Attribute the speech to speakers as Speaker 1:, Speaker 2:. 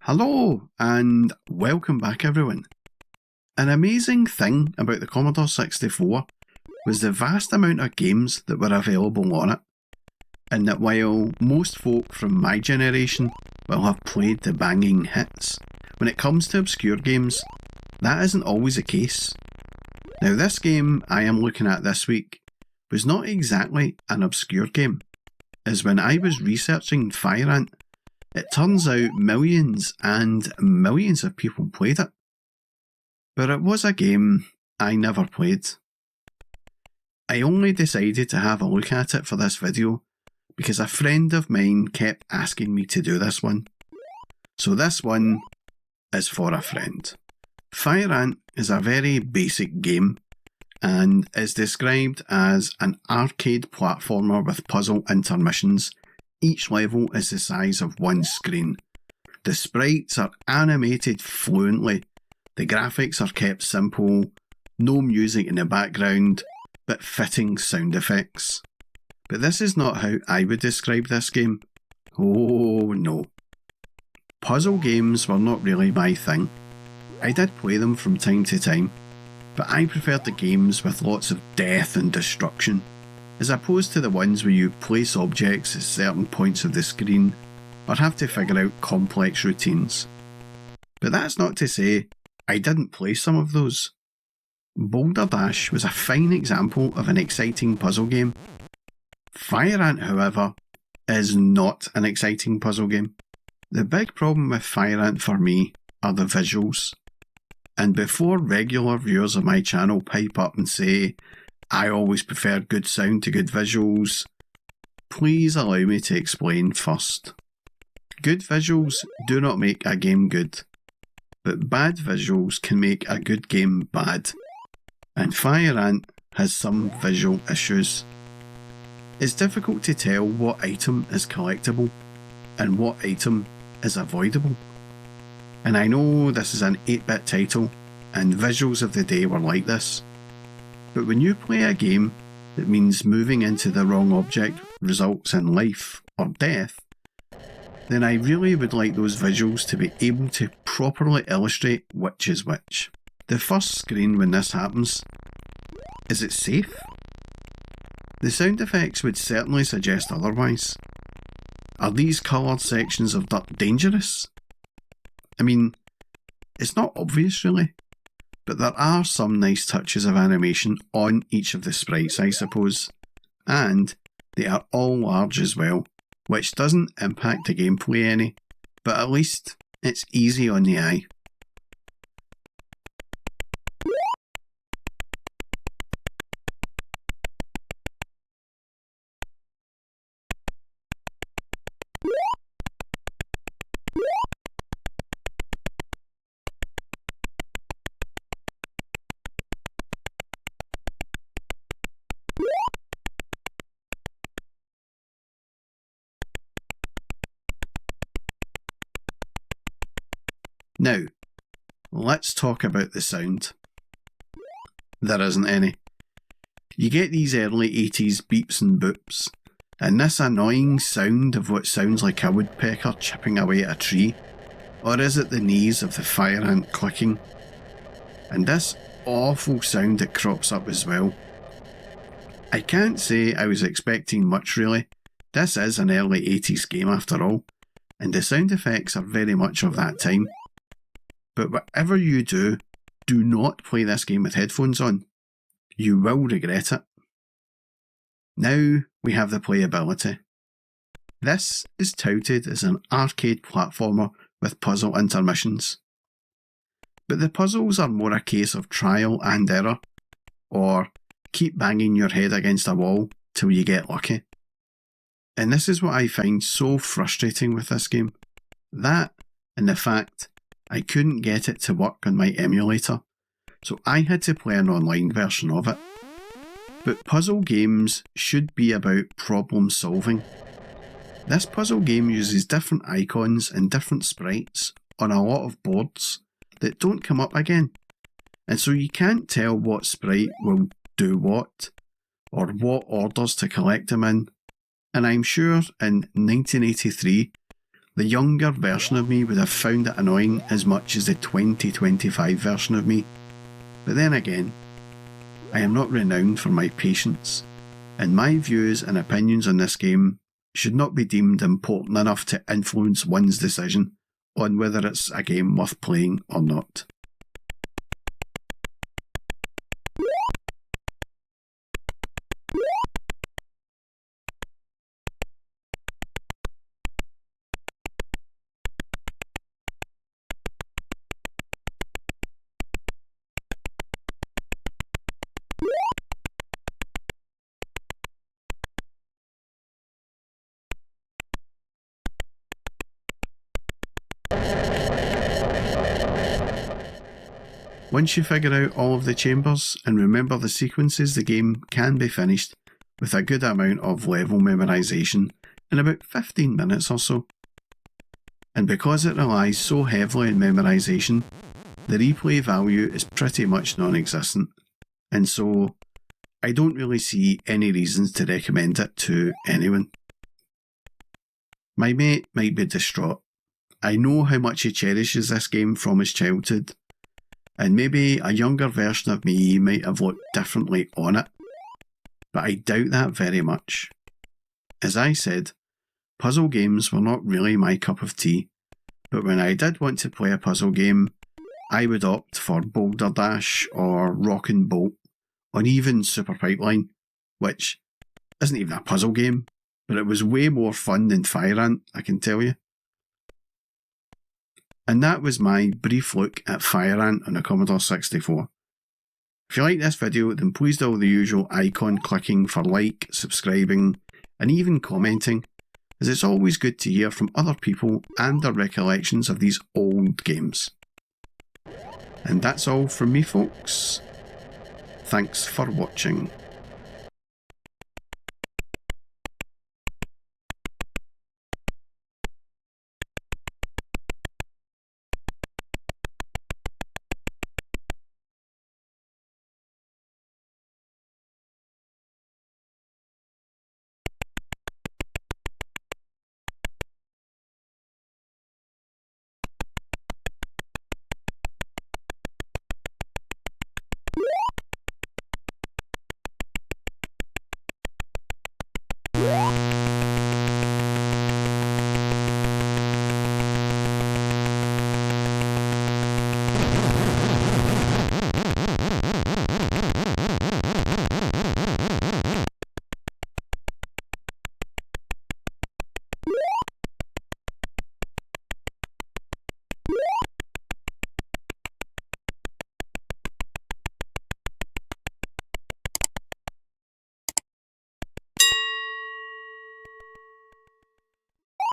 Speaker 1: Hello and welcome back everyone. An amazing thing about the Commodore 64 was the vast amount of games that were available on it, and that while most folk from my generation will have played the banging hits, when it comes to obscure games, that isn't always the case. Now this game I am looking at this week was not exactly an obscure game, as when I was researching Fireant, it turns out millions and millions of people played it. But it was a game I never played. I only decided to have a look at it for this video because a friend of mine kept asking me to do this one. So this one is for a friend. Fireant is a very basic game and is described as an arcade platformer with puzzle intermissions. Each level is the size of one screen. The sprites are animated fluently. The graphics are kept simple. No music in the background, but fitting sound effects. But this is not how I would describe this game. Oh no. Puzzle games were not really my thing. I did play them from time to time, but I preferred the games with lots of death and destruction, as opposed to the ones where you place objects at certain points of the screen or have to figure out complex routines. But that's not to say I didn't play some of those. Boulder Dash was a fine example of an exciting puzzle game. Fireant, however, is not an exciting puzzle game. The big problem with Fireant for me are the visuals. And before regular viewers of my channel pipe up and say, I always prefer good sound to good visuals, please allow me to explain first. Good visuals do not make a game good, but bad visuals can make a good game bad, and Fireant has some visual issues. It's difficult to tell what item is collectible and what item is avoidable. And I know this is an 8-bit title and visuals of the day were like this. But when you play a game that means moving into the wrong object results in life or death, then I really would like those visuals to be able to properly illustrate which is which. The first screen when this happens, is it safe? The sound effects would certainly suggest otherwise. Are these coloured sections of dirt dangerous? I mean, it's not obvious really. But there are some nice touches of animation on each of the sprites, I suppose, and they are all large as well, which doesn't impact the gameplay any, but at least it's easy on the eye. Now, let's talk about the sound. There isn't any. You get these early 80s beeps and boops, and this annoying sound of what sounds like a woodpecker chipping away at a tree, or is it the knees of the fire ant clicking? And this awful sound that crops up as well. I can't say I was expecting much really. This is an early 80s game after all, and the sound effects are very much of that time. But whatever you do, do not play this game with headphones on. You will regret it. Now we have the playability. This is touted as an arcade platformer with puzzle intermissions. But the puzzles are more a case of trial and error, or keep banging your head against a wall till you get lucky. And this is what I find so frustrating with this game. That and the fact I couldn't get it to work on my emulator, so I had to play an online version of it. But puzzle games should be about problem solving. This puzzle game uses different icons and different sprites on a lot of boards that don't come up again, and so you can't tell what sprite will do what, or what orders to collect them in. And I'm sure in 1983 The younger version of me would have found it annoying as much as the 2025 version of me. But then again, I am not renowned for my patience, and my views and opinions on this game should not be deemed important enough to influence one's decision on whether it's a game worth playing or not. Once you figure out all of the chambers and remember the sequences, the game can be finished with a good amount of level memorisation in about 15 minutes or so. And because it relies so heavily on memorisation, the replay value is pretty much non-existent, and so I don't really see any reasons to recommend it to anyone. My mate might be distraught. I know how much he cherishes this game from his childhood, and maybe a younger version of me might have looked differently on it, but I doubt that very much. As I said, puzzle games were not really my cup of tea, but when I did want to play a puzzle game, I would opt for Boulder Dash or Rock and Bolt, or even Super Pipeline, which isn't even a puzzle game, but it was way more fun than Fireant, I can tell you. And that was my brief look at Fireant on the Commodore 64. If you like this video, then please do all the usual icon clicking for like, subscribing, and even commenting, as it's always good to hear from other people and their recollections of these old games. And that's all from me, folks. Thanks for watching.